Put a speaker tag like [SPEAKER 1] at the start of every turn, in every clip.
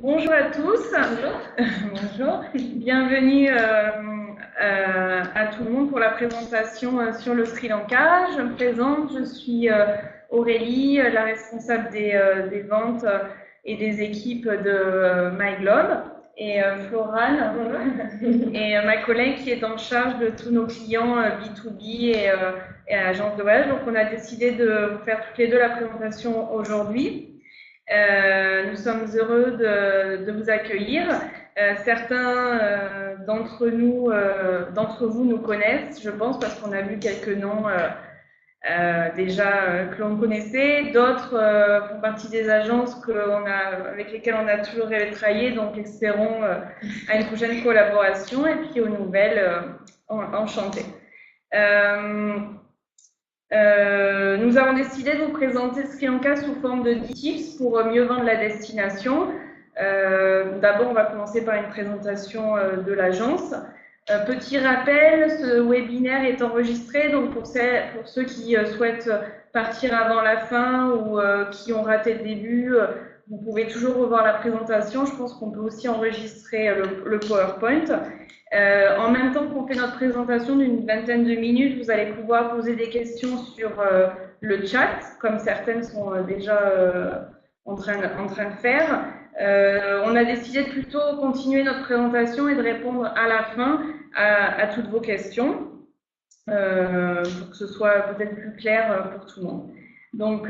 [SPEAKER 1] Bonjour à tous.
[SPEAKER 2] Bonjour.
[SPEAKER 1] Bonjour. Bienvenue à tout le monde pour la présentation sur le Sri Lanka. Je me présente, je suis Aurélie, la responsable des ventes et des équipes de MyGlobe, et Florane, et ma collègue qui est en charge de tous nos clients B2B et agence de voyage. Donc on a décidé de vous faire toutes les deux la présentation aujourd'hui. Nous sommes heureux de vous accueillir. Certains d'entre vous nous connaissent, je pense, parce qu'on a vu quelques noms déjà que l'on connaissait. D'autres font partie des agences avec lesquelles on a toujours rêvé de travailler, donc espérons à une prochaine collaboration et puis aux nouvelles enchantées. Nous avons décidé de vous présenter Sri Lanka sous forme de 10 tips pour mieux vendre la destination. D'abord, on va commencer par une présentation de l'agence. Petit rappel, ce webinaire est enregistré, donc pour ceux qui souhaitent partir avant la fin ou qui ont raté le début, vous pouvez toujours revoir la présentation. Je pense qu'on peut aussi enregistrer le PowerPoint. En même temps qu'on fait notre présentation d'une vingtaine de minutes, vous allez pouvoir poser des questions sur le chat, comme certaines sont déjà en train de faire. On a décidé de plutôt continuer notre présentation et de répondre à la fin à toutes vos questions, pour que ce soit peut-être plus clair pour tout le monde. Donc,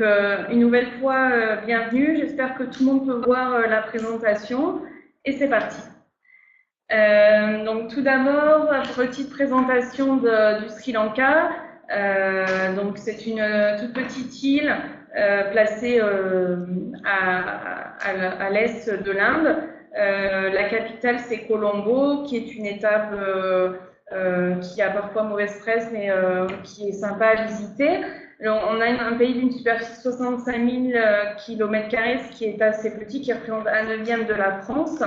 [SPEAKER 1] une nouvelle fois, bienvenue. J'espère que tout le monde peut voir la présentation. Et c'est parti. Donc tout d'abord, petite présentation du Sri Lanka. Donc c'est une toute petite île placée à l'est de l'Inde. La capitale c'est Colombo, qui est une étape qui a parfois mauvaise presse, mais qui est sympa à visiter. On a un pays d'une superficie de 65 000 km², ce qui est assez petit, qui représente 1/9 de la France.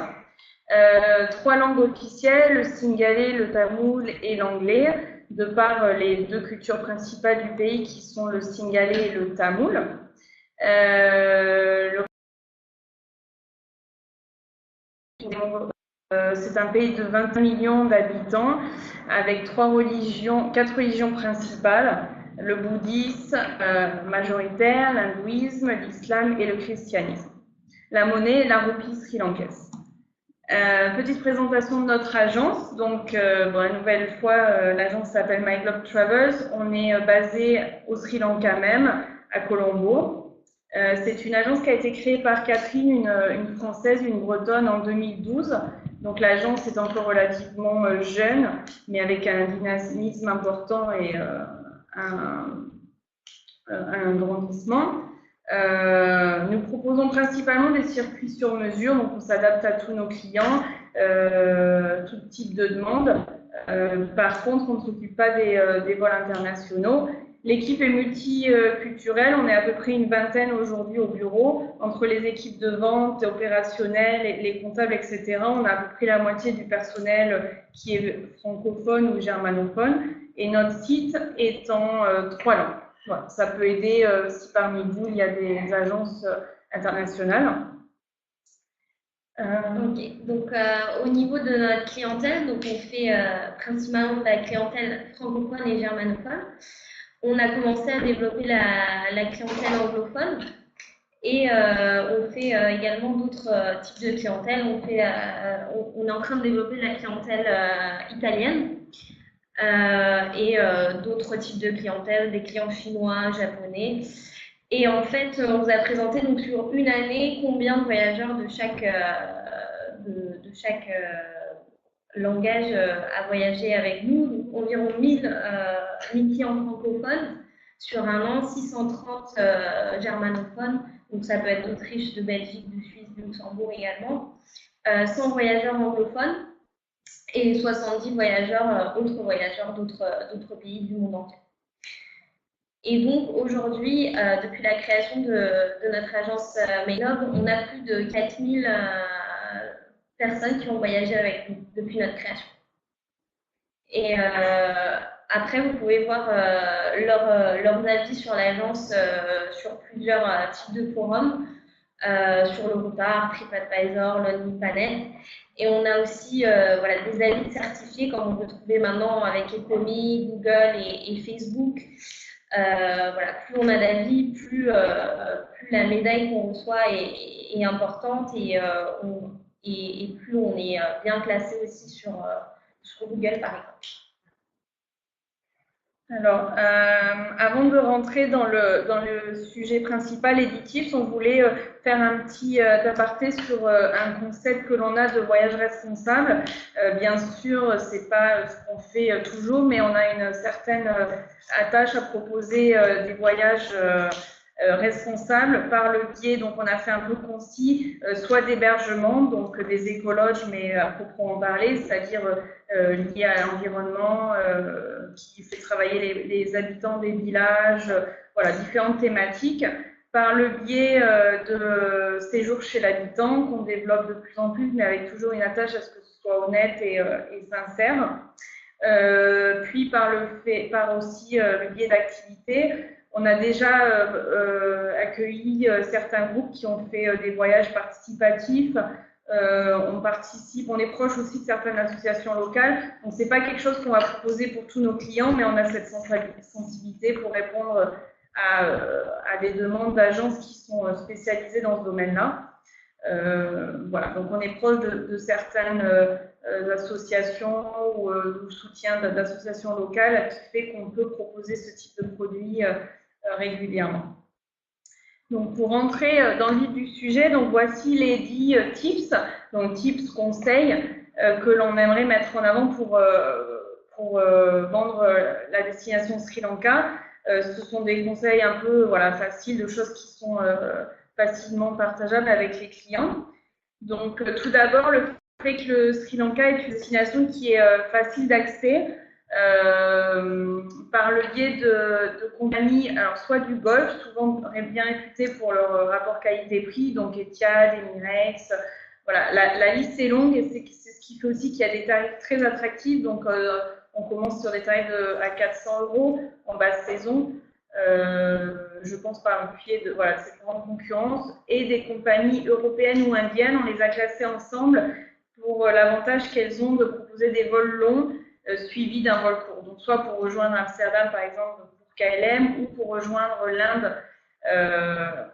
[SPEAKER 1] 3 langues officielles, le singalais, le tamoul et l'anglais, de par les deux cultures principales du pays qui sont le singalais et le tamoul. C'est un pays de 21 millions d'habitants avec 4 religions principales, le bouddhisme majoritaire, l'hindouisme, l'islam et le christianisme. La monnaie est la roupie sri-lankaise. Petite présentation de notre agence. Donc, une nouvelle fois, l'agence s'appelle MyGlobe Travels. On est basé au Sri Lanka même, à Colombo. C'est une agence qui a été créée par Catherine, une Française, une Bretonne, en 2012. Donc, l'agence est encore relativement jeune, mais avec un dynamisme important et un grandissement. Nous proposons principalement des circuits sur mesure, donc on s'adapte à tous nos clients, tout type de demande. Par contre, on ne s'occupe pas des vols internationaux. L'équipe est multiculturelle, on est à peu près une vingtaine aujourd'hui au bureau, entre les équipes de vente, opérationnelles, les comptables, etc. On a à peu près la moitié du personnel qui est francophone ou germanophone, et notre site est en 3 langues. Voilà, ça peut aider si parmi vous il y a des agences internationales.
[SPEAKER 2] Ok, donc au niveau de notre clientèle, donc on fait principalement de la clientèle francophone et germanophone. On a commencé à développer la clientèle anglophone et on fait également d'autres types de clientèle. On est en train de développer la clientèle italienne et d'autres types de clientèle, des clients chinois, japonais. Et en fait, on vous a présenté donc, sur une année combien de voyageurs de chaque langage a voyagé avec nous. Donc, environ 1000 clients francophones sur un an, 630 germanophones. Donc ça peut être d'Autriche, de Belgique, de Suisse, de Luxembourg également. 100 voyageurs anglophones et 70 voyageurs, autres voyageurs d'autres pays du monde entier. Et donc aujourd'hui, depuis la création de notre agence MyGlobe, on a plus de 4000 personnes qui ont voyagé avec nous depuis notre création. Et après, vous pouvez voir leurs avis sur l'agence sur plusieurs types de forums. sur l'Eurotar, TripAdvisor, Lonely Planet. Et on a aussi voilà, des avis certifiés, comme on peut trouver maintenant avec Ecomi, Google et Facebook. Voilà, plus on a d'avis, plus la médaille qu'on reçoit est importante et plus on est bien classé aussi sur Google, par exemple.
[SPEAKER 1] Alors, avant de rentrer dans le sujet principal éditif, on voulait faire un petit aparté sur un concept que l'on a de voyage responsable. Bien sûr, c'est pas ce qu'on fait toujours, mais on a une certaine attache à proposer des voyages responsables par le biais, donc on a fait un peu concis, soit d'hébergement, donc des écologes, mais à proprement parler, c'est-à-dire lié à l'environnement, qui fait travailler les habitants des villages, voilà, différentes thématiques, par le biais de séjours chez l'habitant, qu'on développe de plus en plus, mais avec toujours une attache à ce que ce soit honnête et sincère. Puis par aussi le biais d'activités. On a déjà accueilli certains groupes qui ont fait des voyages participatifs. On participe, on est proche aussi de certaines associations locales. Donc, c'est pas quelque chose qu'on va proposer pour tous nos clients, mais on a cette sensibilité pour répondre à des demandes d'agences qui sont spécialisées dans ce domaine-là. Voilà, donc on est proche de certaines associations ou soutien d'associations locales qui fait qu'on peut proposer ce type de produit régulièrement. Donc, pour rentrer dans le vif du sujet, donc voici les 10 tips, donc tips, conseils que l'on aimerait mettre en avant pour vendre la destination Sri Lanka. Ce sont des conseils un peu voilà, faciles, de choses qui sont facilement partageables avec les clients. Donc, tout d'abord, le fait que le Sri Lanka est une destination qui est facile d'accès. Par le biais de compagnies, alors soit du Golfe, souvent bien réputées pour leur rapport qualité-prix, donc Etihad, Emirates, voilà, la liste est longue et c'est ce qui fait aussi qu'il y a des tarifs très attractifs, donc on commence sur des tarifs à 400 € en basse saison, je pense par un pied de voilà, cette grande concurrence, et des compagnies européennes ou indiennes, on les a classées ensemble pour l'avantage qu'elles ont de proposer des vols longs suivi d'un vol court. Donc, soit pour rejoindre Amsterdam, par exemple, pour KLM, ou pour rejoindre l'Inde,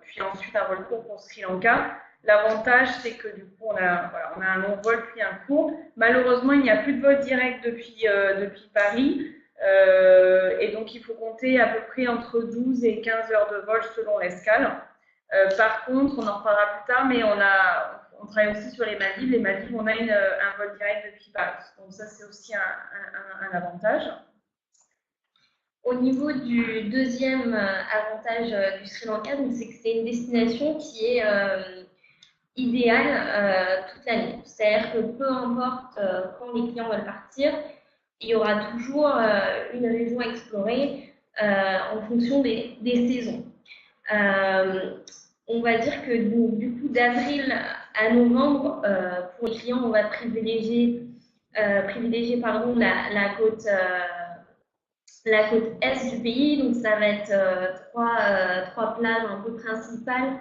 [SPEAKER 1] puis ensuite un vol court pour Sri Lanka. L'avantage, c'est que du coup, on a un long vol puis un court. Malheureusement, il n'y a plus de vol direct depuis Paris. Et donc, il faut compter à peu près entre 12 et 15 heures de vol selon l'escale. Par contre, on en reparlera plus tard, mais on travaille aussi sur les Maldives. Les Maldives, on a un vol direct depuis Paris. Donc ça, c'est aussi un avantage.
[SPEAKER 2] Au niveau du deuxième avantage du Sri Lanka, c'est que c'est une destination qui est idéale toute l'année. C'est-à-dire que peu importe quand les clients veulent partir, il y aura toujours une région à explorer en fonction des saisons. On va dire que du coup, d'avril à novembre, pour les clients, on va privilégier la côte est du pays. Donc, ça va être trois plages un peu principales,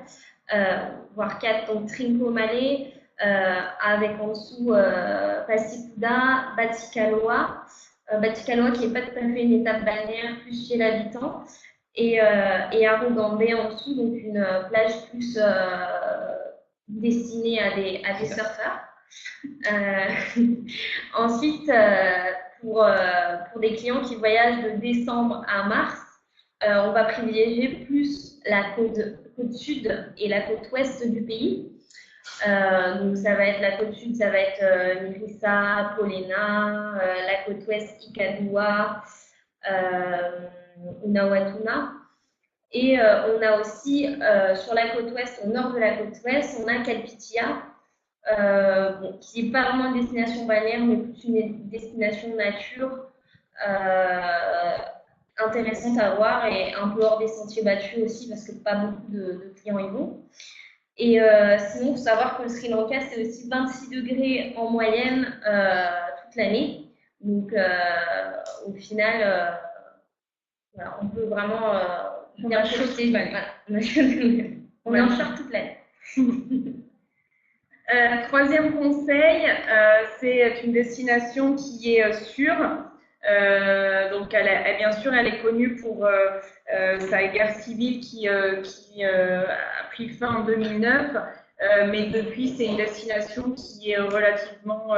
[SPEAKER 2] voire 4, donc Trincomalee, avec en dessous Pasikuda, Batticaloa. Batticaloa qui n'est pas tout à fait une étape balnéaire, plus chez l'habitant. Et Arugambé en dessous, donc une plage plus destinée à des surfeurs. Ensuite, pour des clients qui voyagent de décembre à mars, on va privilégier plus la côte sud et la côte ouest du pays. Donc ça va être la côte sud, ça va être Mirissa, Polena, la côte ouest, Ikadua, Unawatuna. Et on a aussi sur la côte ouest, au nord de la côte ouest, on a Kalpitia, qui n'est pas vraiment une destination balnéaire, mais plus une destination nature intéressante à voir et un peu hors des sentiers battus aussi, parce que pas beaucoup de clients y vont. Et sinon, il faut savoir que le Sri Lanka, c'est aussi 26 degrés en moyenne toute l'année. Donc, au final, voilà, on peut vraiment bien profiter. Voilà. On est en short toute l'année.
[SPEAKER 1] Troisième conseil, c'est une destination qui est sûre. Donc, bien sûr, elle est connue pour sa guerre civile qui a pris fin en 2009, mais depuis, c'est une destination qui est relativement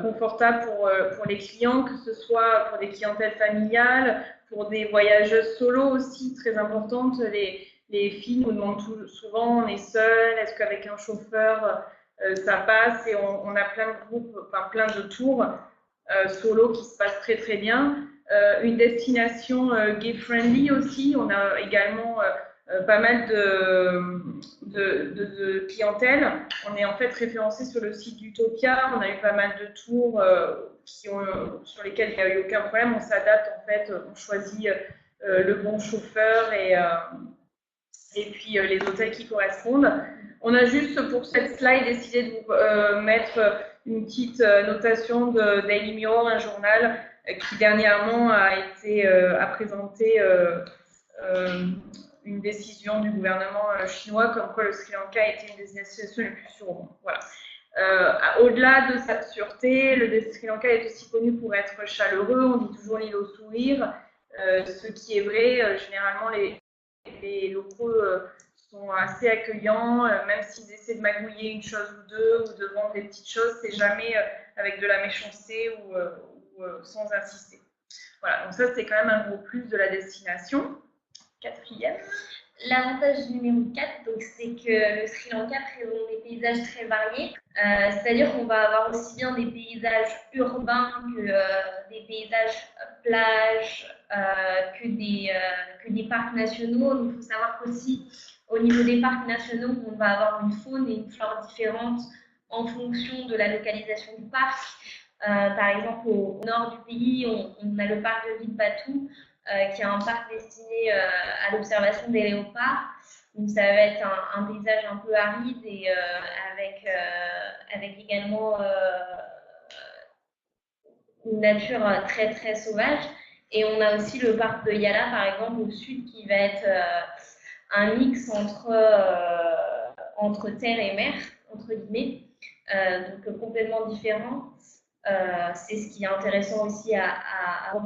[SPEAKER 1] confortable pour les clients, que ce soit pour des clientèles familiales, pour des voyageuses solo aussi, très importantes. Les filles nous demandent souvent, on est seul, est-ce qu'avec un chauffeur ça passe, et on a plein de groupes, enfin plein de tours solo qui se passent très très bien. Une destination gay-friendly aussi, on a également pas mal de clientèle. On est en fait référencé sur le site d'Utopia, on a eu pas mal de tours sur lesquels il n'y a eu aucun problème, on s'adapte en fait, on choisit le bon chauffeur et puis les hôtels qui correspondent. On a juste pour cette slide décidé de vous mettre une petite notation de Daily Mirror, un journal qui dernièrement a présenté une décision du gouvernement chinois comme quoi le Sri Lanka était une des destinations les plus sûres au monde. Voilà. Au-delà de sa sûreté, le Sri Lanka est aussi connu pour être chaleureux, on dit toujours l'île au sourire, ce qui est vrai. Généralement, les locaux sont assez accueillants, même s'ils essaient de magouiller une chose ou deux ou de vendre des petites choses, c'est jamais avec de la méchanceté ou sans insister. Voilà, donc ça c'est quand même un gros plus de la destination. Quatrième.
[SPEAKER 2] L'avantage numéro 4, c'est que le Sri Lanka présente des paysages très variés. C'est-à-dire qu'on va avoir aussi bien des paysages urbains que des paysages plages, que des parcs nationaux. Donc, il faut savoir qu'aussi, au niveau des parcs nationaux, on va avoir une faune et une flore différentes en fonction de la localisation du parc. Par exemple, au nord du pays, on a le parc de Villepatu, qui est un parc destiné à l'observation des léopards. Donc ça va être un paysage un peu aride et avec également une nature très très sauvage. Et on a aussi le parc de Yala, par exemple, au sud, qui va être un mix entre terre et mer, entre guillemets, donc complètement différent. C'est ce qui est intéressant aussi à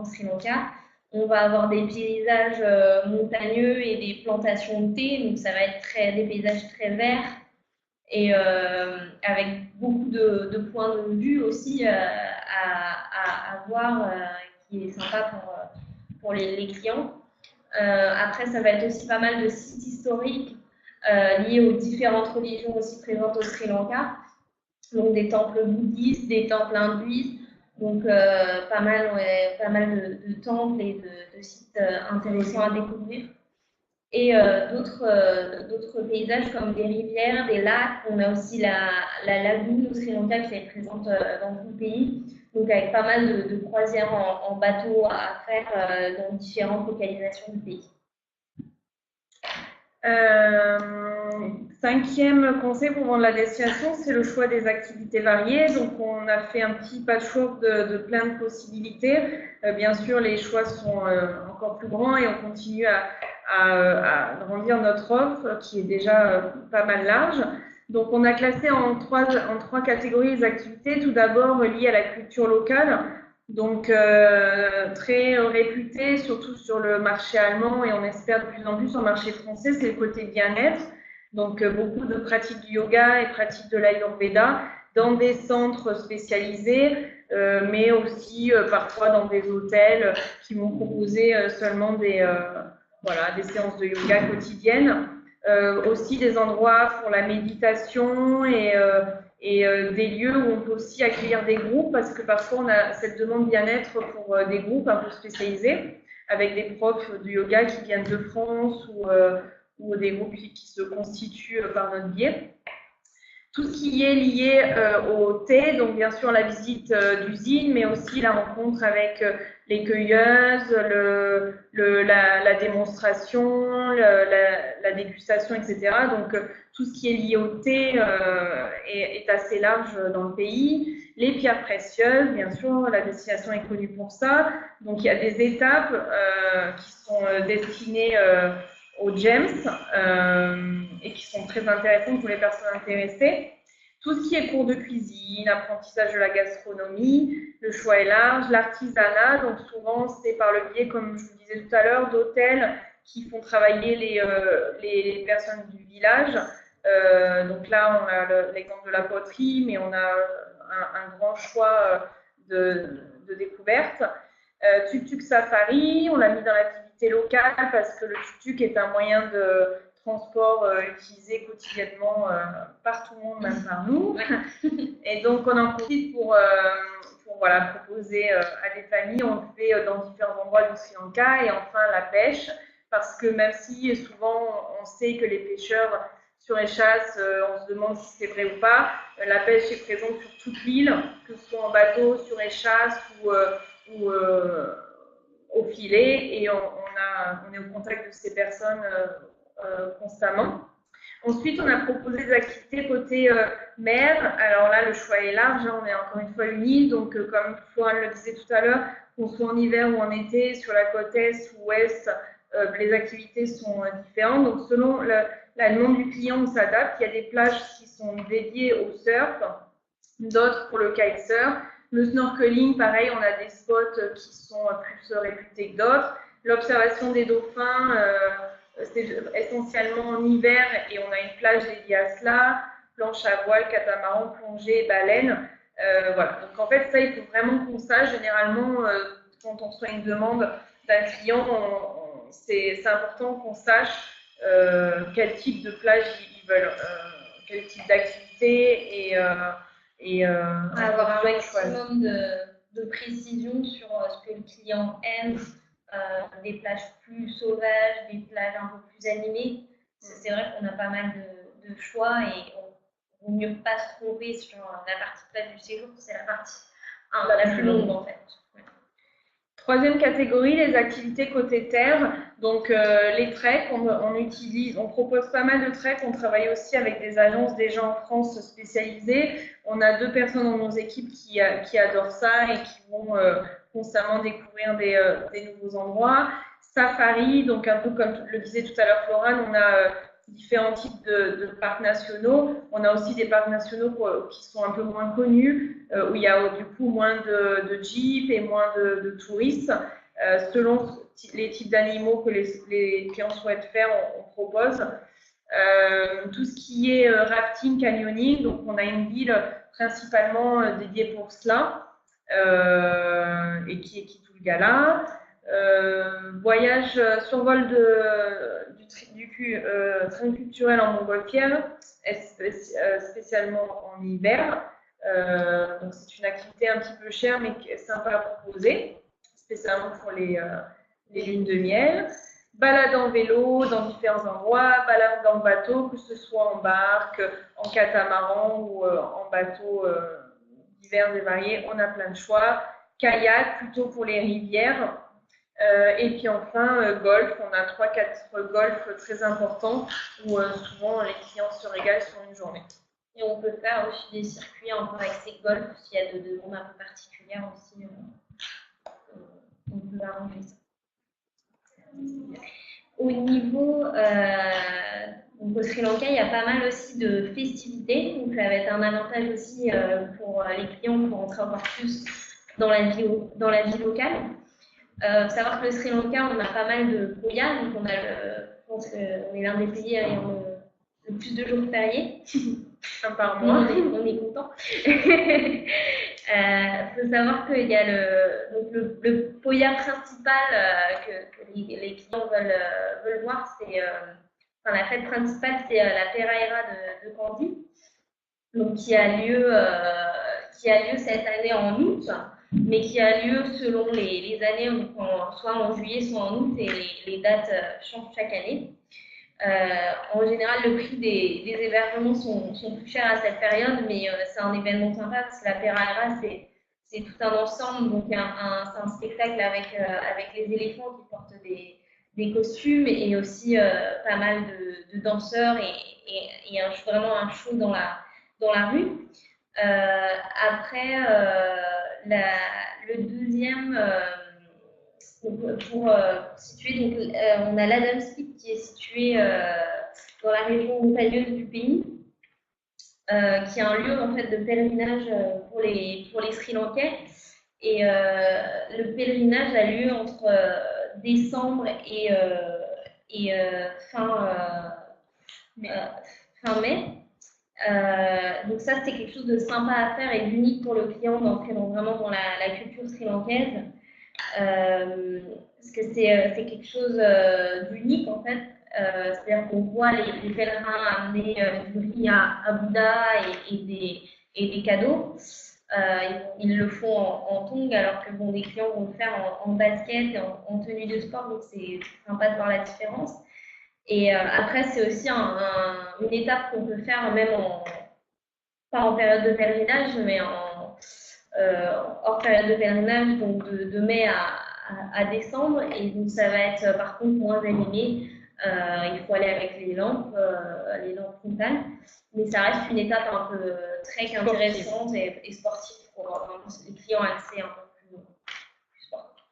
[SPEAKER 2] Sri Lanka. On va avoir des paysages montagneux et des plantations de thé, donc ça va être des paysages très verts et avec beaucoup de points de vue aussi à voir, qui est sympa pour les clients. Après, ça va être aussi pas mal de sites historiques liés aux différentes religions aussi présentes au Sri Lanka, donc des temples bouddhistes, des temples hindouistes. Donc, pas mal de temples et de sites intéressants à découvrir. Et d'autres paysages comme des rivières, des lacs. On a aussi la lagune au Sri Lanka qui est présente dans tout le pays. Donc, avec pas mal de croisières en bateau à faire dans différentes localisations du pays.
[SPEAKER 1] Cinquième conseil pour vendre la destination, c'est le choix des activités variées. Donc, on a fait un petit patchwork de plein de possibilités. Bien sûr, les choix sont encore plus grands et on continue à grandir notre offre qui est déjà pas mal large. Donc, on a classé en trois catégories les activités. Tout d'abord, liées à la culture locale. Donc, très réputé, surtout sur le marché allemand et on espère de plus en plus sur le marché français, c'est le côté bien-être. Donc, beaucoup de pratiques du yoga et pratiques de l'Ayurveda dans des centres spécialisés, mais aussi parfois dans des hôtels qui vont proposer seulement des séances de yoga quotidiennes. Aussi des endroits pour la méditation et des lieux où on peut aussi accueillir des groupes parce que parfois on a cette demande bien-être pour des groupes un peu spécialisés avec des profs de yoga qui viennent de France ou des groupes qui se constituent par notre biais. Tout ce qui est lié au thé, donc bien sûr la visite d'usine, mais aussi la rencontre avec les cueilleuses, la démonstration, la dégustation, etc. Donc tout ce qui est lié au thé est assez large dans le pays. Les pierres précieuses, bien sûr, la destination est connue pour ça. Donc il y a des étapes qui sont destinées aux GEMS et qui sont très intéressantes pour les personnes intéressées. Tout ce qui est cours de cuisine, apprentissage de la gastronomie, le choix est large, l'artisanat, donc souvent c'est par le biais, comme je vous disais tout à l'heure, d'hôtels qui font travailler les personnes du village. Donc là, on a l'exemple de la poterie, mais on a un grand choix de découvertes. Tuk-tuk safari, on l'a mis dans l'activité locale parce que le tuk-tuk est un moyen de transport utilisé quotidiennement par tout le monde, même par nous. Et donc, on en profite pour voilà, proposer à des familles. On le fait dans différents endroits du Sri Lanka. Et enfin, la pêche, parce que même si souvent on sait que les pêcheurs sur Echas, on se demande si c'est vrai ou pas, la pêche est présente sur toute l'île, que ce soit en bateau, sur Echas ou au filet, et on est au contact de ces personnes constamment. Ensuite, on a proposé des activités côté mer. Alors là, le choix est large. On est encore une fois une île, donc comme Florent le disait tout à l'heure, qu'on soit en hiver ou en été, sur la côte est ou ouest, les activités sont différentes. Donc selon la demande du client, on s'adapte. Il y a des plages qui sont dédiées au surf, d'autres pour le kitesurf. Le snorkeling, pareil, on a des spots qui sont plus réputés que d'autres. L'observation des dauphins, c'est essentiellement en hiver et on a une plage dédiée à cela. Planche à voile, catamaran, plongée, baleine. Voilà. Donc en fait, ça, il faut vraiment qu'on sache. Généralement, quand on reçoit une demande d'un client, c'est important qu'on sache quel type de plage ils veulent, quel type d'activité et
[SPEAKER 2] avoir un maximum de précision sur ce que le client aime, des plages plus sauvages, des plages un peu plus animées. C'est vrai qu'on a pas mal de choix et on ne vaut mieux pas se tromper sur la partie plage du séjour, c'est la partie la plus longue en fait.
[SPEAKER 1] Troisième catégorie, les activités côté terre. Donc les treks, on propose pas mal de treks. On travaille aussi avec des agences déjà en France spécialisées. On a 2 personnes dans nos équipes qui adorent ça et qui vont constamment découvrir des nouveaux endroits. Safari, donc un peu comme le disait tout à l'heure Florane, on a différents types de parcs nationaux. On a aussi des parcs nationaux qui sont un peu moins connus, où il y a du coup moins de jeeps et moins de touristes. Selon les types d'animaux que les clients souhaitent faire, on propose. Tout ce qui est rafting, canyoning, donc on a une ville principalement dédiée pour cela, et qui est Kitulgala. Voyage survol du train culturel en montgolfière, spécialement en hiver. Donc c'est une activité un petit peu chère mais qui est sympa à proposer, spécialement pour les lunes de miel. Balade en vélo dans différents endroits, balade dans le bateau, que ce soit en barque, en catamaran ou en bateau divers et variés, on a plein de choix. Kayak plutôt pour les rivières. Et puis enfin, golf, on a 3-4 golfs très importants où souvent les clients se régalent sur une journée.
[SPEAKER 2] Et on peut faire aussi des circuits en avec ces golfs, s'il y a de demandes un peu particulières aussi, on peut arranger ça. Au niveau, donc au Sri Lanka, il y a pas mal aussi de festivités, donc ça va être un avantage aussi pour les clients pour entrer encore plus dans la vie locale. Savoir que le Sri Lanka, on a pas mal de poya, donc je pense qu'on est l'un des pays ayant le plus de jours fériés.
[SPEAKER 1] Un par mois.
[SPEAKER 2] On est content. Faut savoir qu'il y a le poya principal que les clients veulent voir, c'est la fête principale, c'est la Peraira de Kandy, donc qui a lieu cette année en août, mais qui a lieu selon les années, soit en juillet, soit en août, et les dates changent chaque année. En général, le prix des hébergements sont plus chers à cette période, mais c'est un événement sympa parce que la Peraira, c'est tout un ensemble. Donc, c'est un spectacle avec les éléphants qui portent des costumes et aussi pas mal de danseurs et vraiment un show dans la rue. Après, Pour situer, donc, on a l'Adams Peak qui est situé dans la région montagneuse du pays, qui est un lieu en fait de pèlerinage pour les Sri Lankais. Et le pèlerinage a lieu entre décembre et fin mai. Donc ça, c'était quelque chose de sympa à faire et d'unique pour le client d'entrer vraiment dans la culture sri-lankaise. Parce que c'est quelque chose d'unique en fait. C'est-à-dire qu'on voit les pèlerins amener du riz à Bouddha et des cadeaux. Ils le font en tongs, alors que bon, les clients vont le faire en basket et en tenue de sport, donc c'est sympa de voir la différence. Et après, c'est aussi une étape qu'on peut faire même pas en période de pèlerinage, mais hors période de pèlerinage, donc de mai à décembre. Et donc, ça va être par contre moins animé. Il faut aller avec les lampes frontales. Mais ça reste une étape un peu très intéressante et sportive pour vraiment les clients accès un peu plus sportif.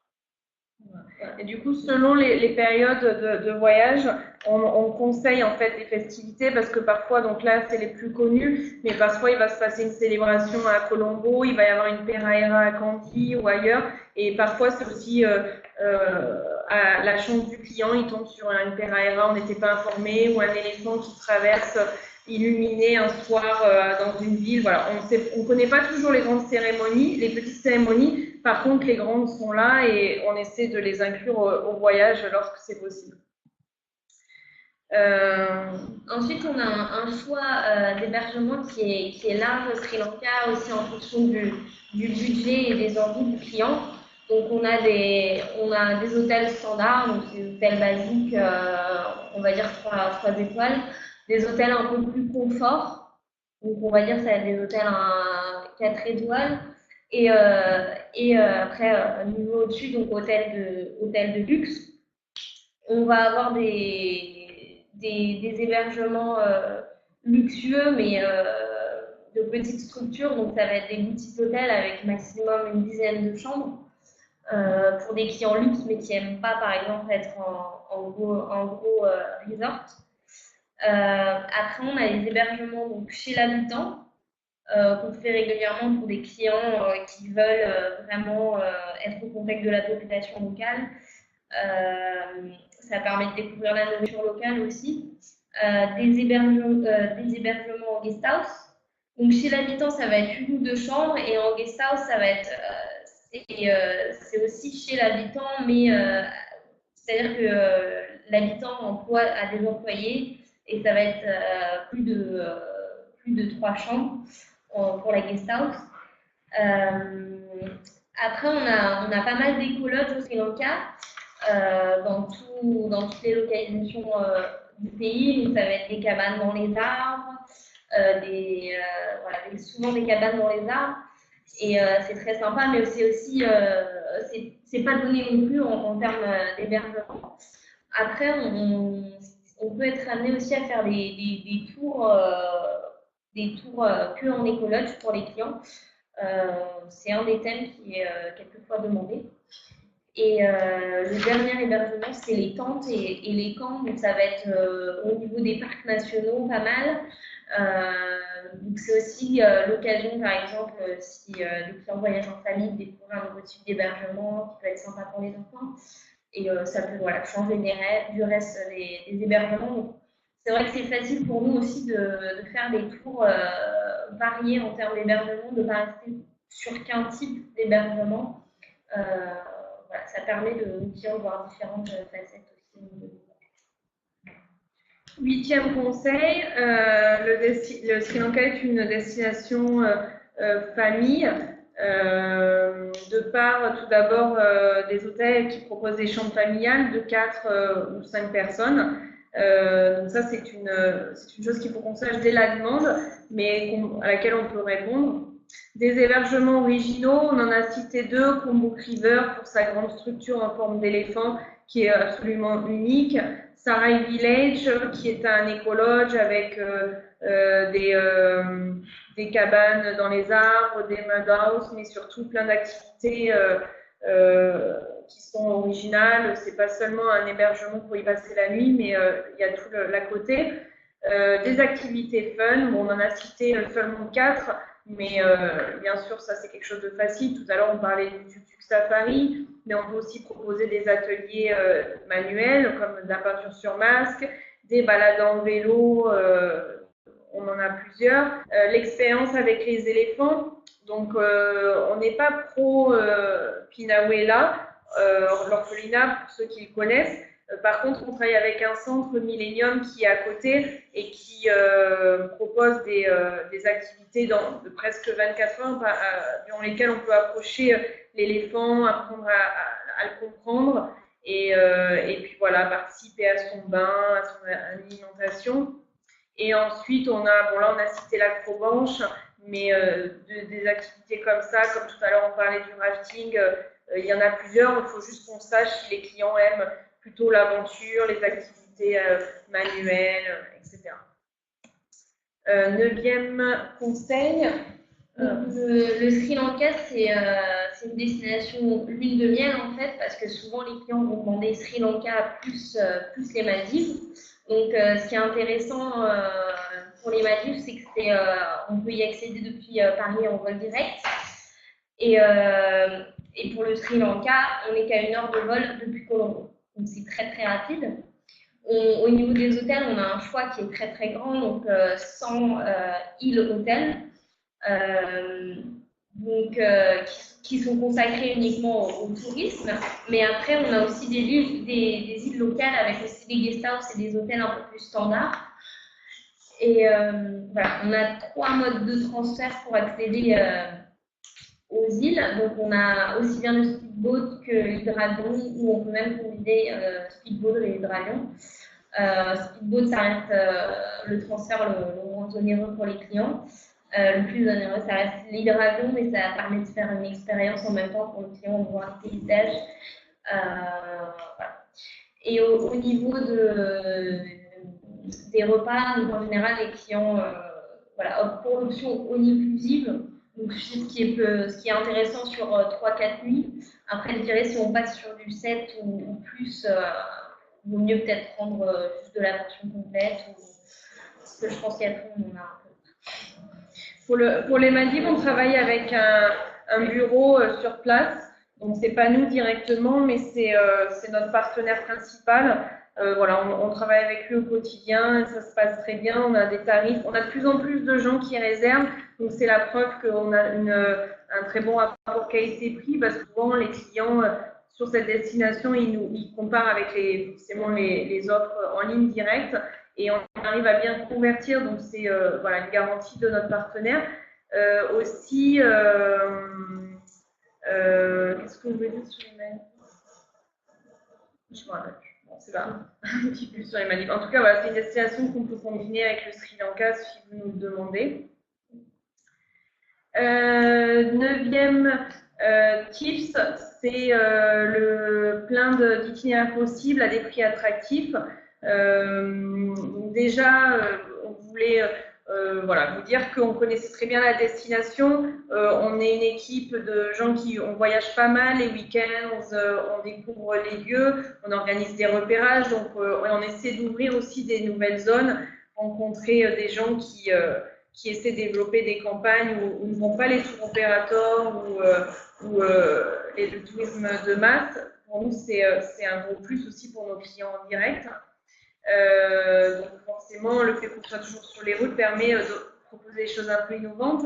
[SPEAKER 1] Et du coup, selon les périodes de voyage, on conseille en fait des festivités parce que parfois, donc là, c'est les plus connus, mais parfois il va se passer une célébration à Colombo, il va y avoir une Peraera à Kandy ou ailleurs, et parfois c'est aussi à la chance du client, il tombe sur une Peraera, on n'était pas informé, ou un éléphant qui traverse illuminé un soir dans une ville. Voilà, on ne connaît pas toujours les grandes cérémonies, les petites cérémonies. Par contre, les grandes sont là et on essaie de les inclure au voyage lorsque c'est possible.
[SPEAKER 2] Ensuite, on a un choix d'hébergement qui est large au Sri Lanka, aussi en fonction du budget et des envies du client. Donc, on a des hôtels standards, donc des hôtels basiques, on va dire 3 étoiles, des hôtels un peu plus confort. Donc, on va dire que ça va être des hôtels à 4 étoiles. Et après, niveau au-dessus, donc hôtel de luxe. On va avoir des hébergements luxueux, mais de petites structures. Donc, ça va être des boutiques hôtels avec maximum une dizaine de chambres pour des clients luxe, mais qui n'aiment pas, par exemple, être en gros resort. Après, on a les hébergements donc, chez l'habitant. Qu'on fait régulièrement pour des clients qui veulent vraiment être au contact de la population locale. Ça permet de découvrir la nourriture locale aussi. Des hébergements en guest house. Donc chez l'habitant, ça va être 1 ou 2 chambres et en guest house, ça va être c'est aussi chez l'habitant, mais c'est-à-dire que l'habitant a des employés et ça va être plus de 3 chambres pour la guest house. Après, on a pas mal d'écologes au Sri Lanka dans toutes les localisations du pays. Donc, ça va être des cabanes dans les arbres, souvent des cabanes dans les arbres. Et c'est très sympa, mais c'est aussi, c'est pas donné non plus en termes d'hébergement. Après, on peut être amené aussi à faire des tours que en écologe pour les clients. C'est un des thèmes qui est quelquefois demandé. Et le dernier hébergement, c'est les tentes et les camps. Donc, ça va être au niveau des parcs nationaux, pas mal. Donc, c'est aussi l'occasion, par exemple, si le client voyage en famille, de découvrir un nouveau type d'hébergement qui peut être sympa pour les enfants. Et ça peut changer du reste des hébergements. Donc, c'est vrai que c'est facile pour nous aussi de faire des tours variés en termes d'hébergement, de ne pas rester sur qu'un type d'hébergement. Ça permet aux clients de voir différentes facettes aussi.
[SPEAKER 1] 8e conseil, le Sri Lanka est une destination famille, de par tout d'abord des hôtels qui proposent des chambres familiales de 4 ou 5 personnes. Donc ça, c'est une chose qu'il faut qu'on sache dès la demande, mais à laquelle on peut répondre. Des hébergements originaux, on en a cité 2, Kumbuk River pour sa grande structure en forme d'éléphant qui est absolument unique, Sarai Village qui est un écologe avec des cabanes dans les arbres, des mud houses, mais surtout plein d'activités qui sont originales. C'est pas seulement un hébergement pour y passer la nuit, mais il y a tout l'à côté. Des activités fun, bon, on en a cité seulement 4, mais bien sûr, ça c'est quelque chose de facile. Tout à l'heure, on parlait du tuk-tuk safari, mais on peut aussi proposer des ateliers manuels, comme de la peinture sur masque, des balades en vélo, on en a plusieurs. L'expérience avec les éléphants, donc on n'est pas pro Pinawela, l'orphelinat, pour ceux qui le connaissent. Par contre, on travaille avec un centre Millennium qui est à côté et qui propose des activités de presque 24 heures durant lesquelles on peut approcher l'éléphant, apprendre à le comprendre et puis voilà, participer à son bain, à son alimentation. Et ensuite, on a cité l'acrobranche, mais des activités comme ça, comme tout à l'heure on parlait du rafting, il y en a plusieurs. Il faut juste qu'on sache si les clients aiment plutôt l'aventure, les activités manuelles, etc. 9e conseil.
[SPEAKER 2] Le Sri Lanka, c'est une destination lune de miel en fait, parce que souvent les clients vont demander Sri Lanka plus les Maldives. Donc, ce qui est intéressant pour les Maldives, c'est que on peut y accéder depuis Paris en vol direct. Et pour le Sri Lanka, on n'est qu'à 1 heure de vol depuis Colombo. Donc, c'est très très rapide. Au niveau des hôtels, on a un choix qui est très très grand, donc 100 îles hôtels, qui sont consacrés uniquement au tourisme. Mais après, on a aussi des îles locales avec aussi des guest house et des hôtels un peu plus standards. Et voilà, on a 3 modes de transfert pour accéder aux îles. Donc, on a aussi bien le speedboat que l'hydravion, où on peut même combiner speedboat et hydravion. Speedboat, ça reste le transfert le moins onéreux pour les clients. Le plus onéreux, ça reste l'hydravion, mais ça permet de faire une expérience en même temps pour le client, de voir les paysages. Voilà. Et au niveau des repas, donc en général, les clients optent pour l'option all inclusive. Donc, ce qui est intéressant sur 3-4 nuits. Après, je dirais, si on passe sur du 7 ou plus, il vaut mieux peut-être prendre juste de la portion complète. Parce que je pense qu'après, on a un peu.
[SPEAKER 1] Pour les Maldives, on travaille avec un bureau sur place. Donc, c'est pas nous directement, mais c'est notre partenaire principal. Voilà, on travaille avec lui au quotidien et ça se passe très bien. On a des tarifs, on a de plus en plus de gens qui réservent, donc c'est la preuve qu'on a un très bon rapport qualité-prix parce que souvent les clients sur cette destination, ils comparent avec forcément les offres en ligne directe et on arrive à bien convertir, donc c'est voilà, une garantie de notre partenaire. Aussi, qu'est-ce que je veux dire sur les mails? Je me rappelle. Bon, c'est pas un petit peu sur les Maldives. En tout cas, voilà, c'est une destination qu'on peut combiner avec le Sri Lanka si vous nous le demandez. 9e tips, c'est le plein d'itinéraires possibles à des prix attractifs. Donc déjà, on voulait vous dire qu'on connaissait très bien la destination. On est une équipe de gens on voyage pas mal les week-ends, on découvre les lieux, on organise des repérages, donc on essaie d'ouvrir aussi des nouvelles zones, rencontrer des gens qui essaient de développer des campagnes où ne vont pas les tour opérateurs ou le tourisme de masse. Pour nous, c'est un gros plus aussi pour nos clients en direct. Donc forcément, le fait qu'on soit toujours sur les routes permet de proposer des choses un peu innovantes.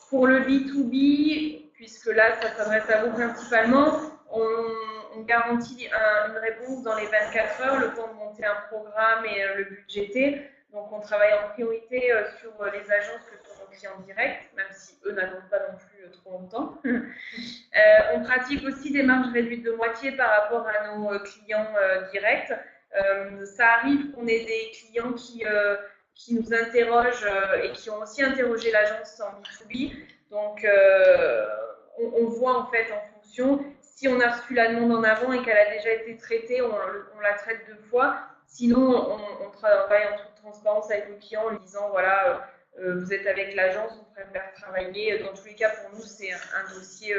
[SPEAKER 1] Pour le B2B, puisque là, ça s'adresse à vous principalement, on garantit une réponse dans les 24 heures, le temps de monter un programme et le budgéter. Donc, on travaille en priorité sur les agences que sont nos clients directs, même si eux n'attendent pas non plus trop longtemps. On pratique aussi des marges réduites de moitié par rapport à nos clients directs. Ça arrive qu'on ait des clients qui nous interrogent et qui ont aussi interrogé l'agence en B2B. Donc, on voit en fait en fonction. Si on a reçu la demande en avant et qu'elle a déjà été traitée, on la traite 2 fois. Sinon, on travaille en toute transparence avec le client en lui disant voilà, vous êtes avec l'agence, on préfère travailler. Dans tous les cas, pour nous, c'est un dossier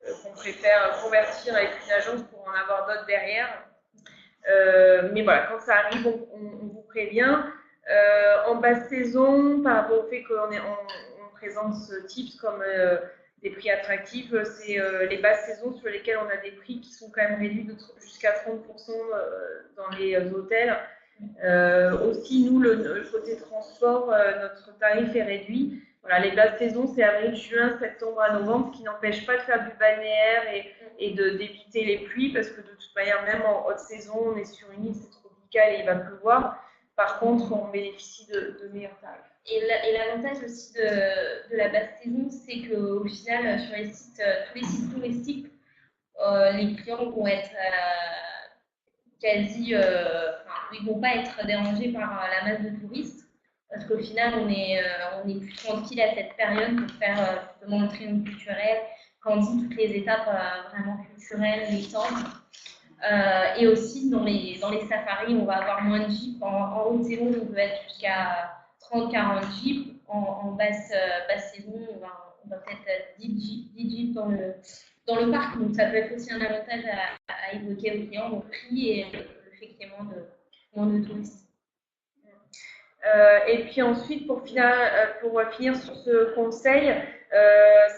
[SPEAKER 1] qu'on préfère convertir avec une agence pour en avoir d'autres derrière. Mais voilà, quand ça arrive, on vous prévient. En basse saison, par rapport au fait qu'on présente ce tips comme des prix attractifs, c'est les basses saisons sur lesquelles on a des prix qui sont quand même réduits jusqu'à 30% dans les hôtels. Aussi, nous, le côté transport, notre tarif est réduit. Voilà, les basses saisons, c'est avril, juin, septembre à novembre, ce qui n'empêche pas de faire du balnéaire et d'éviter les pluies, parce que de toute manière, même en haute saison, on est sur une île, c'est tropical et il va pleuvoir. Par contre, on bénéficie de meilleurs tarifs.
[SPEAKER 2] Et l'avantage aussi de la basse saison, c'est qu'au final, sur les sites, tous les sites touristiques, les clients vont être ils vont pas être dérangés par la masse de touristes, parce qu'au final, on est plus tranquille à cette période pour faire justement le training culturel, quand on dit toutes les étapes vraiment culturelles, les temples. Et aussi, dans les safaris, on va avoir moins de jeeps. En haute saison, on peut être jusqu'à 30-40 jeeps. En basse saison, on va peut-être 10 jeeps dans le parc. Donc, ça peut être aussi un avantage à évoquer aux clients, le prix et le fait qu'il y ait moins de touristes.
[SPEAKER 1] Et puis ensuite, pour finir sur ce conseil,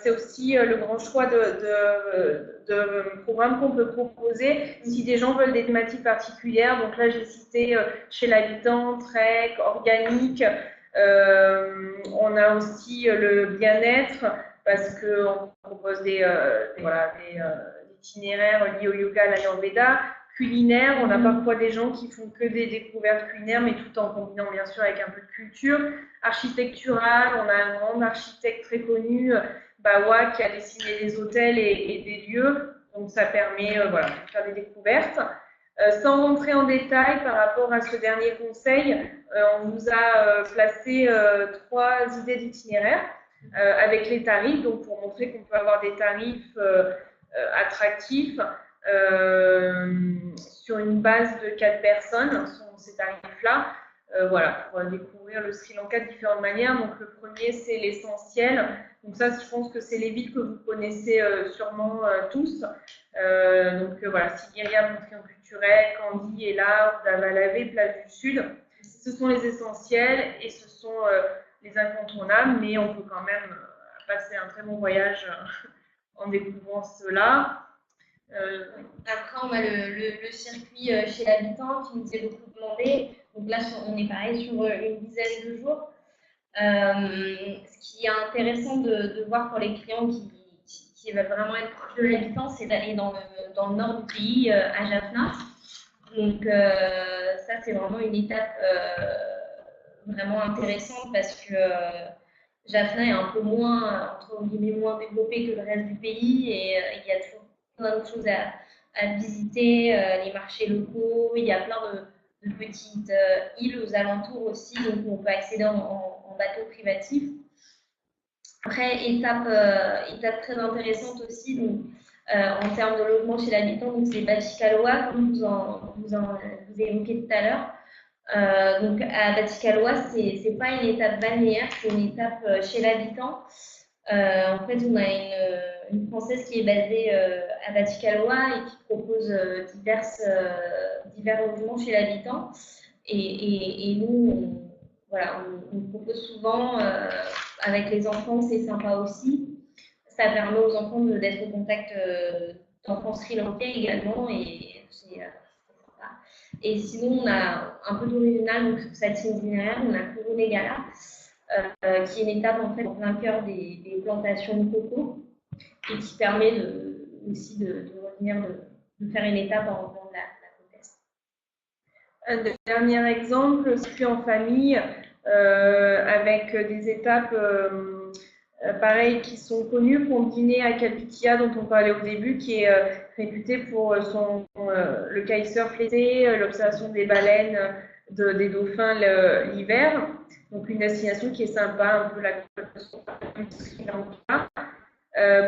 [SPEAKER 1] c'est aussi le grand choix de programmes qu'on peut proposer si des gens veulent des thématiques particulières. Donc là, j'ai cité chez l'habitant, trek, organique. On a aussi le bien-être parce qu'on propose des itinéraires liés au yoga, à l'ayurveda. Culinaire, on a parfois des gens qui font que des découvertes culinaires, mais tout en combinant bien sûr avec un peu de culture. Architecturale, on a un grand architecte très connu, Bawa, qui a dessiné des hôtels et des lieux, donc ça permet de faire des découvertes. Sans rentrer en détail par rapport à ce dernier conseil, on vous a placé 3 idées d'itinéraire avec les tarifs, donc pour montrer qu'on peut avoir des tarifs attractifs. Sur une base de 4 personnes, sont ces tarifs-là, pour découvrir le Sri Lanka de différentes manières. Donc le premier, c'est l'essentiel. Donc ça, je pense que c'est les villes que vous connaissez sûrement tous. Sigiriya, Montrian culturel, Kandy, Ella, Davalavé, Place du Sud. Ce sont les essentiels et ce sont les incontournables, mais on peut quand même passer un très bon voyage en découvrant cela.
[SPEAKER 2] Après, on a le circuit chez l'habitant qui nous est beaucoup demandé. Donc là, on est pareil sur une dizaine de jours. Ce qui est intéressant de voir pour les clients qui veulent vraiment être proches de l'habitant, c'est d'aller dans le nord du pays, à Jaffna. Donc ça, c'est vraiment une étape vraiment intéressante parce que Jaffna est un peu moins, entre guillemets, moins développé que le reste du pays et il y a toujours plein de choses à visiter, les marchés locaux, il y a plein de petites îles aux alentours aussi, donc on peut accéder en bateau privatif. Après, étape très intéressante aussi, donc, en termes de logement chez l'habitant, donc c'est Batticaloa, comme vous évoqué tout à l'heure. Donc à Batticaloa, c'est pas une étape balnéaire, c'est une étape chez l'habitant. En fait, on a une Française qui est basée à Batticaloa et qui propose divers logements chez l'habitant. Et nous, on propose souvent avec les enfants, c'est sympa aussi. Ça permet aux enfants d'être au contact d'enfants sri-lankais également. Et c'est sympa. Et sinon, on a un peu d'original donc, sur cette itinéraire, on a Kurunegala. Qui est une étape en fait en plein cœur des plantations de coco et qui permet aussi de revenir, de faire une étape en revenant de la côte est.
[SPEAKER 1] Un dernier exemple, circuit en famille avec des étapes pareilles qui sont connues, combinées à Kalpitia dont on parlait au début, qui est réputé pour le kitesurf l'été, l'observation des baleines, des dauphins l'hiver. Donc une destination qui est sympa, un peu la Sri Lanka.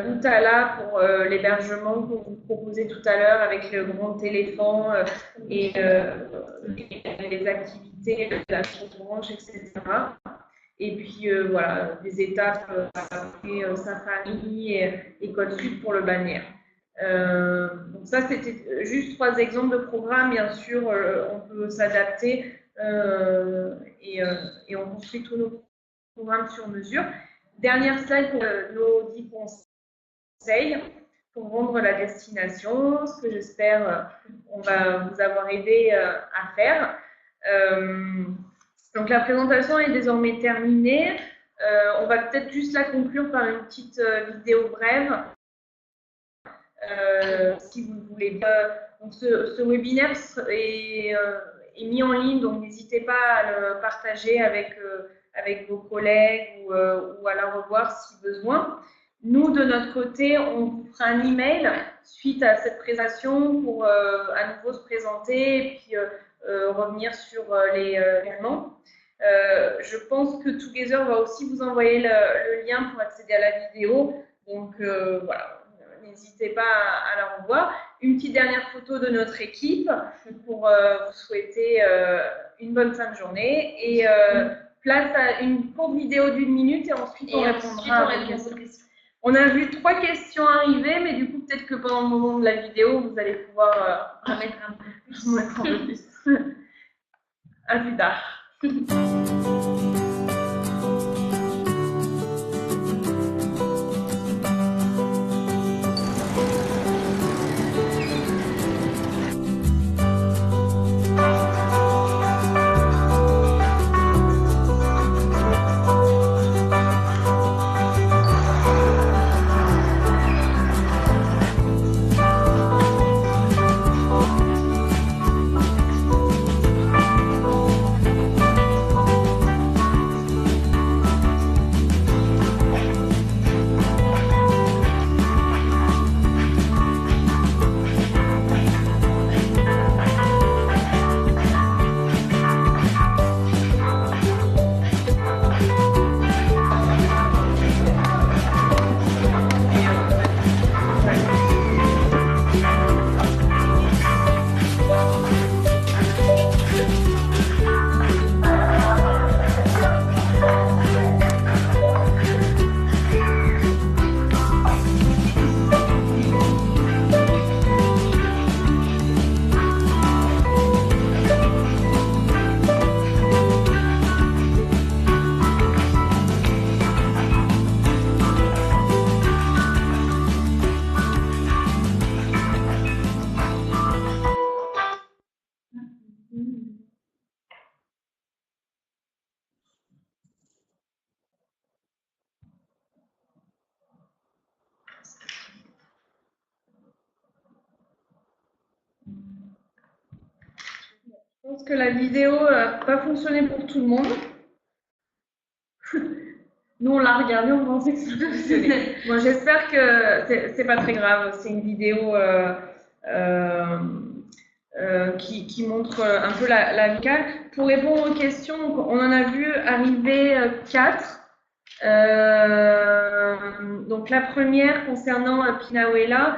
[SPEAKER 1] Boutala pour l'hébergement qu'on vous proposait tout à l'heure avec le grand éléphant et les activités, la orange, etc. Et puis voilà, des étapes après Safari et Côte Sud pour le balnéaire. Donc ça, c'était juste 3 exemples de programmes. Bien sûr, on peut s'adapter et on construit tous nos programmes sur mesure. Dernière slide pour nos 10 conseils pour rendre la destination, ce que j'espère on va vous avoir aidé à faire. Donc la présentation est désormais terminée. On va peut-être juste la conclure par une petite vidéo brève. Si vous le voulez bien. Donc ce webinaire est mis en ligne, donc n'hésitez pas à le partager avec vos collègues ou à la revoir si besoin. Nous, de notre côté, on vous fera un email suite à cette présentation pour à nouveau se présenter et puis revenir sur les événements. Je pense que Together va aussi vous envoyer le lien pour accéder à la vidéo. Donc voilà, n'hésitez pas à la revoir. Une petite dernière photo de notre équipe pour vous souhaiter une bonne fin de journée. Et place à une courte vidéo d'1 minute et ensuite on répondra à vos questions. On a vu 3 questions arriver, mais du coup, peut-être que pendant le moment de la vidéo, vous allez pouvoir en mettre un peu plus. À plus tard. Je pense que la vidéo n'a pas fonctionné pour tout le monde. Nous, on l'a regardé, on pensait que ça fonctionnait. Bon, j'espère que c'est pas très grave. C'est une vidéo qui montre un peu la locale. Pour répondre aux questions, on en a vu arriver 4. Donc la première concernant Pinahuela,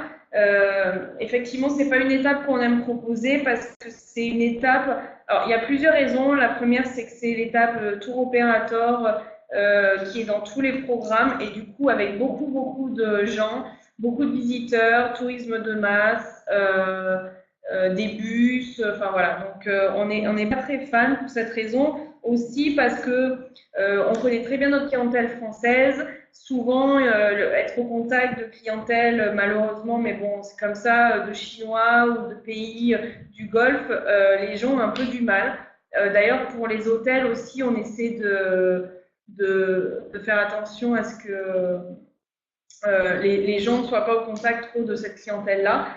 [SPEAKER 1] effectivement, c'est pas une étape qu'on aime proposer parce que c'est une étape. Alors, il y a plusieurs raisons. La première, c'est que c'est l'étape tour opérateur qui est dans tous les programmes et du coup avec beaucoup de gens, beaucoup de visiteurs, tourisme de masse, des bus, enfin voilà. Donc on n'est pas très fan pour cette raison. Aussi parce que on connaît très bien notre clientèle française. Souvent, être au contact de clientèle, malheureusement, mais bon, c'est comme ça, de Chinois ou de pays du Golfe, les gens ont un peu du mal. D'ailleurs, pour les hôtels aussi, on essaie de faire attention à ce que les gens ne soient pas au contact trop de cette clientèle-là.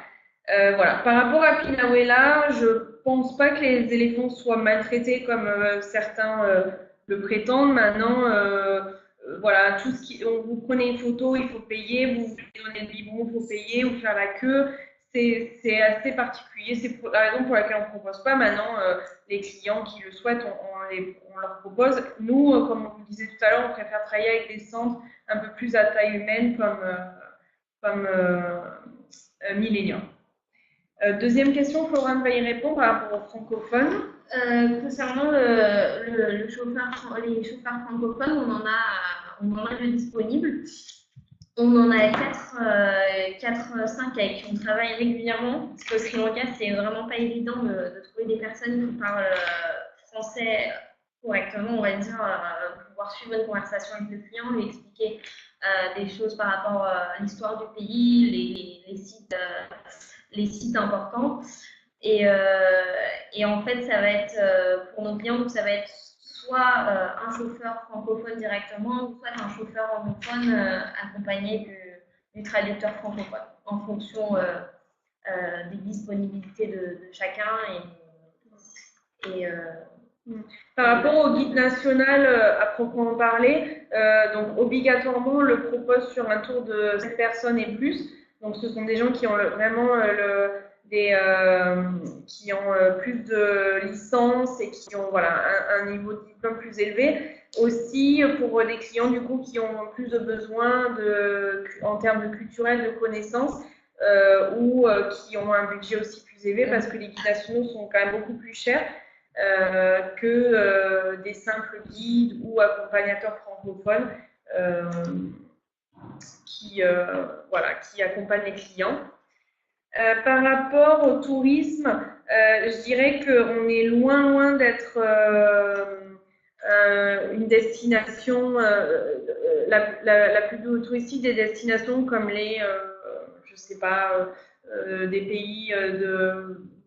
[SPEAKER 1] Voilà. Par rapport à Pinahuela, je pense pas que les éléphants soient maltraités comme certains le prétendent. Maintenant, voilà, tout ce qui, vous prenez une photo, il faut payer, vous voulez donner le biberon, il faut payer ou faire la queue. C'est assez particulier. C'est la raison pour laquelle on ne propose pas. Maintenant, les clients qui le souhaitent, on leur propose. Nous, comme on vous disait tout à l'heure, on préfère travailler avec des centres un peu plus à taille humaine comme Millennium. Deuxième question, Florence va y répondre par rapport aux francophones.
[SPEAKER 2] Concernant les chauffeurs francophones, on en a de disponibles. On en a 5 avec qui on travaille régulièrement. Parce qu'au Sri Lanka, c'est vraiment pas évident de trouver des personnes qui parlent français correctement, on va dire, pour pouvoir suivre une conversation avec le client, lui expliquer des choses par rapport à l'histoire du pays, les sites importants. Et en fait, ça va être, pour nos clients, donc ça va être soit un chauffeur francophone directement, ou soit un chauffeur anglophone accompagné du traducteur francophone, en fonction des disponibilités de chacun.
[SPEAKER 1] Par rapport au guide national à proprement parler, donc obligatoirement on le propose sur un tour de 7 personnes et plus. Donc ce sont des gens qui ont vraiment qui ont plus de licences et qui ont voilà, un niveau de diplôme plus élevé. Aussi pour des clients du coup qui ont plus de besoins en termes de culturel, de connaissances ou qui ont un budget aussi plus élevé parce que les guides nationaux sont quand même beaucoup plus chers que des simples guides ou accompagnateurs francophones qui accompagnent les clients. Par rapport au tourisme, je dirais qu'on est loin d'être une destination, la plus touristique des destinations comme je sais pas, des pays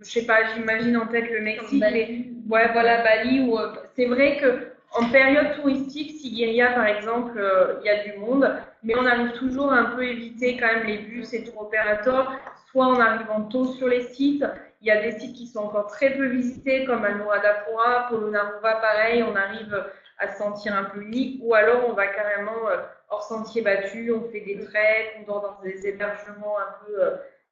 [SPEAKER 1] je sais pas, j'imagine en tête le Mexique, ouais, voilà, Bali, c'est vrai que en période touristique, Sigiriya par exemple, il y a du monde, mais on arrive toujours à un peu éviter quand même les bus et tour opérateurs, soit en arrivant tôt sur les sites. Il y a des sites qui sont encore très peu visités, comme Anuradhapura, Polonnaruwa, pareil, on arrive à se sentir un peu unique, ou alors on va carrément hors sentier battu, on fait des treks, on dort dans des hébergements un peu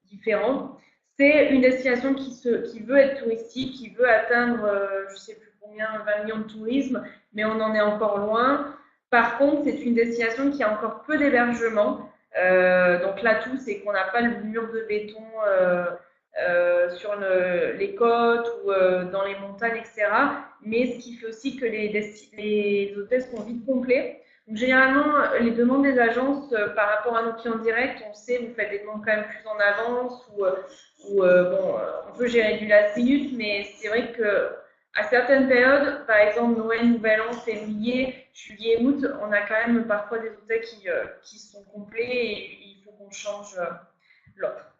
[SPEAKER 1] différents. C'est une destination qui veut être touristique, qui veut atteindre, je ne sais plus combien, 20 millions de tourisme, mais on en est encore loin. Par contre, c'est une destination qui a encore peu d'hébergement. Donc l'atout, c'est qu'on n'a pas le mur de béton sur les côtes ou dans les montagnes, etc. Mais ce qui fait aussi que les hôtels sont vite complets. Donc, généralement, les demandes des agences par rapport à nos clients directs, on sait, vous faites des demandes quand même plus en avance ou on peut gérer du last minute, mais c'est vrai que à certaines périodes, par exemple Noël, Nouvel An, février, juillet, août, on a quand même parfois des hôtels qui sont complets et il faut qu'on change l'offre.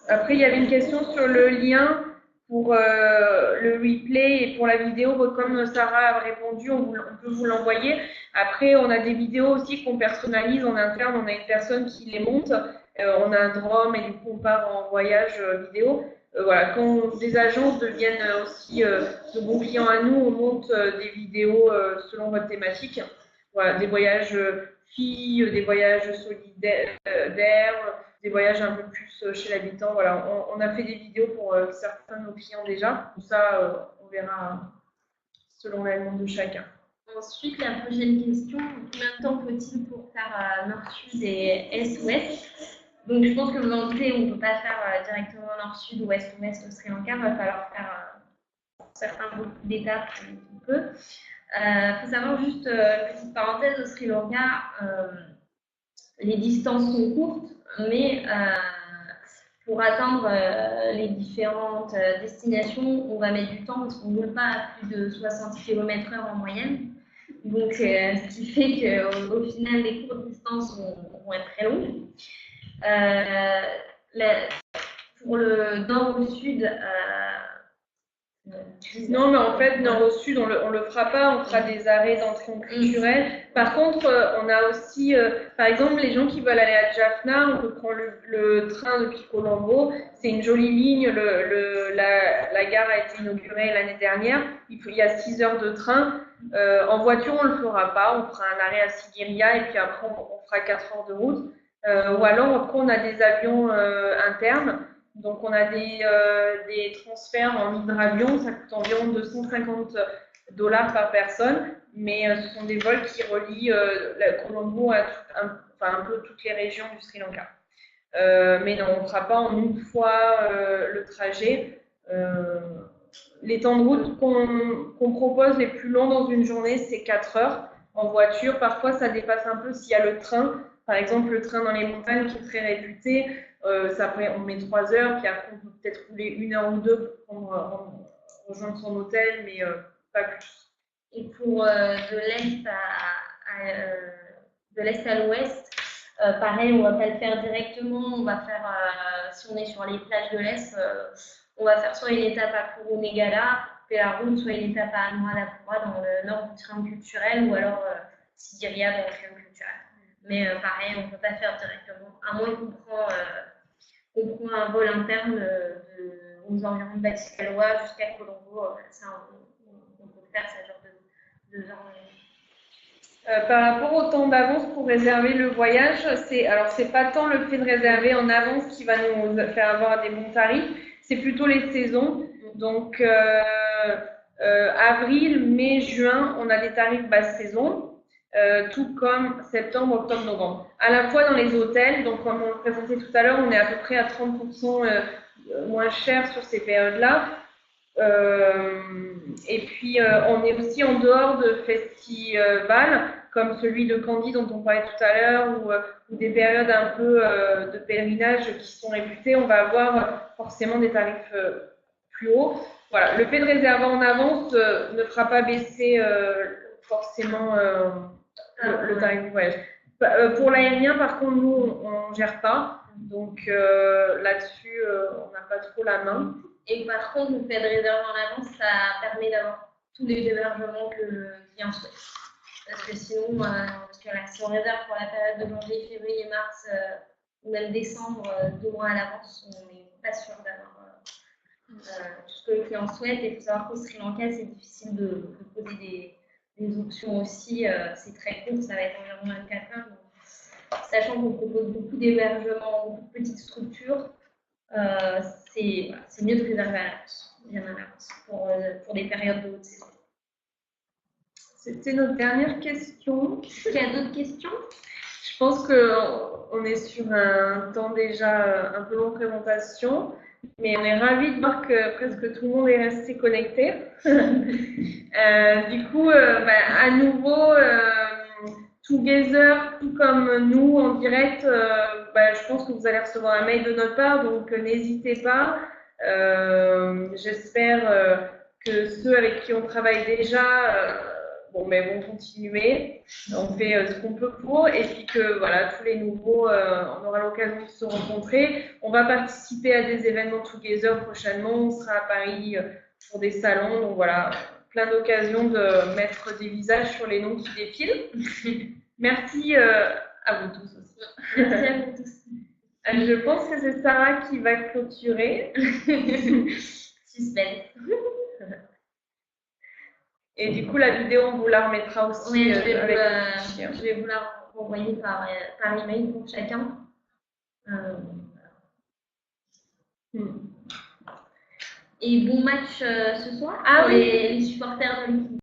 [SPEAKER 1] Après, il y avait une question sur le lien pour le replay et pour la vidéo. Comme Sarah a répondu, on peut vous l'envoyer. Après, on a des vidéos aussi qu'on personnalise en interne. On a une personne qui les monte. On a un drone et du coup, on part en voyage vidéo. Voilà, quand des agences deviennent aussi de bons clients à nous, on monte des vidéos selon votre thématique. Voilà, des voyages filles, des voyages solidaires, des voyages un peu plus chez l'habitant. Voilà, on a fait des vidéos pour certains de nos clients déjà. Tout ça, on verra selon la demande de chacun.
[SPEAKER 2] Ensuite, la prochaine question, combien de temps faut-il pour faire nord-sud et est-ouest? Donc, je pense que vous en doutez, on ne peut pas faire directement nord-sud ou est-ouest au Sri Lanka. Il va falloir faire certains groupes d'étapes un peu. Il faut savoir juste, petite parenthèse, au Sri Lanka, les distances sont courtes, mais pour atteindre les différentes destinations, on va mettre du temps parce qu'on ne roule pas à plus de 60 km/h en moyenne. Donc, ce qui fait qu'au final, les courtes distances vont être très longues. Pour le nord au sud,
[SPEAKER 1] non, mais en fait, nord au sud, on le fera pas, on fera des arrêts d'entrée culturelle. Par contre, on a aussi, par exemple, les gens qui veulent aller à Jaffna, on peut prendre le train depuis Colombo. C'est une jolie ligne, la gare a été inaugurée l'année dernière. Il y a 6 heures de train. En voiture, on le fera pas, on fera un arrêt à Sigiriya et puis après, on fera 4 heures de route. Ou alors, après, on a des avions internes. Donc, on a des transferts en hydravion, ça coûte environ $250 par personne, mais ce sont des vols qui relient la Colombo à un peu toutes les régions du Sri Lanka. Mais non, on ne fera pas en une fois le trajet. Les temps de route qu'on propose les plus longs dans une journée, c'est 4 heures en voiture. Parfois, ça dépasse un peu s'il y a le train. Par exemple, le train dans les montagnes qui est très réputé, on met 3 heures, puis après, on peut peut-être rouler 1 heure ou 2 pour rejoindre son hôtel, mais pas plus.
[SPEAKER 2] Et pour de l'est à l'ouest, pareil, on ne va pas le faire directement. On va faire, si on est sur les plages de l'est, on va faire soit une étape à Kuru-Negala, puis la route, soit une étape à Anuradhapura dans le nord du triangle culturel, ou alors Sigiriya dans le triangle culturel. Mais pareil, on ne peut pas faire directement, à moins qu'on prend un vol interne aux environs de Batticaloa jusqu'à Colombo. Ça, on peut faire ce genre de
[SPEAKER 1] par rapport au temps d'avance pour réserver le voyage, c'est pas tant le fait de réserver en avance qui va nous faire avoir des bons tarifs, c'est plutôt les saisons. Donc avril, mai, juin, on a des tarifs basse saison, tout comme septembre, octobre, novembre. À la fois dans les hôtels, donc comme on le présentait tout à l'heure, on est à peu près à 30% moins cher sur ces périodes-là. Et puis on est aussi en dehors de festivals comme celui de Candy dont on parlait tout à l'heure ou des périodes un peu de pèlerinage qui sont réputées, on va avoir forcément des tarifs plus hauts. Voilà, le fait de réserver en avance ne fera pas baisser forcément le tarif du voyage. Pour l'aérien, par contre, nous, on ne gère pas. Donc là-dessus, on n'a pas trop la main.
[SPEAKER 2] Et par contre, le fait de réserver en avance, ça permet d'avoir tous les hébergements que le client souhaite. Parce que sinon, si on réserve pour la période de janvier, février, mars, ou même décembre, 2 mois à l'avance, on n'est pas sûr d'avoir tout ce que le client souhaite. Et il faut savoir qu'au Sri Lanka, c'est difficile de poser des options aussi. C'est très court, ça va être environ 24 heures. Donc, sachant qu'on propose beaucoup d'hébergements, beaucoup de petites structures, c'est mieux de réserver à l'avance, bien à l'avance, pour des périodes de haute saison.
[SPEAKER 1] C'était notre dernière question.
[SPEAKER 2] Est-ce qu'il y a d'autres questions?
[SPEAKER 1] Je pense qu'on est sur un temps déjà un peu long de présentation, mais on est ravis de voir que presque tout le monde est resté connecté. Du coup, à nouveau, Together, tout comme nous en direct, je pense que vous allez recevoir un mail de notre part, donc n'hésitez pas. J'espère que ceux avec qui on travaille déjà vont continuer. On fait ce qu'on peut pour, et puis que voilà, tous les nouveaux, on aura l'occasion de se rencontrer. On va participer à des événements Together prochainement. On sera à Paris pour des salons, donc voilà, plein d'occasions de mettre des visages sur les noms qui défilent. Merci à vous tous aussi.
[SPEAKER 2] Merci à vous tous.
[SPEAKER 1] Je pense que c'est Sarah qui va clôturer.
[SPEAKER 2] Suspense.
[SPEAKER 1] Et du coup, la vidéo, on vous la remettra aussi.
[SPEAKER 2] Oui, je vais vous la renvoyer par email pour chacun. Et bon match ce soir pour les supporters de l'équipe.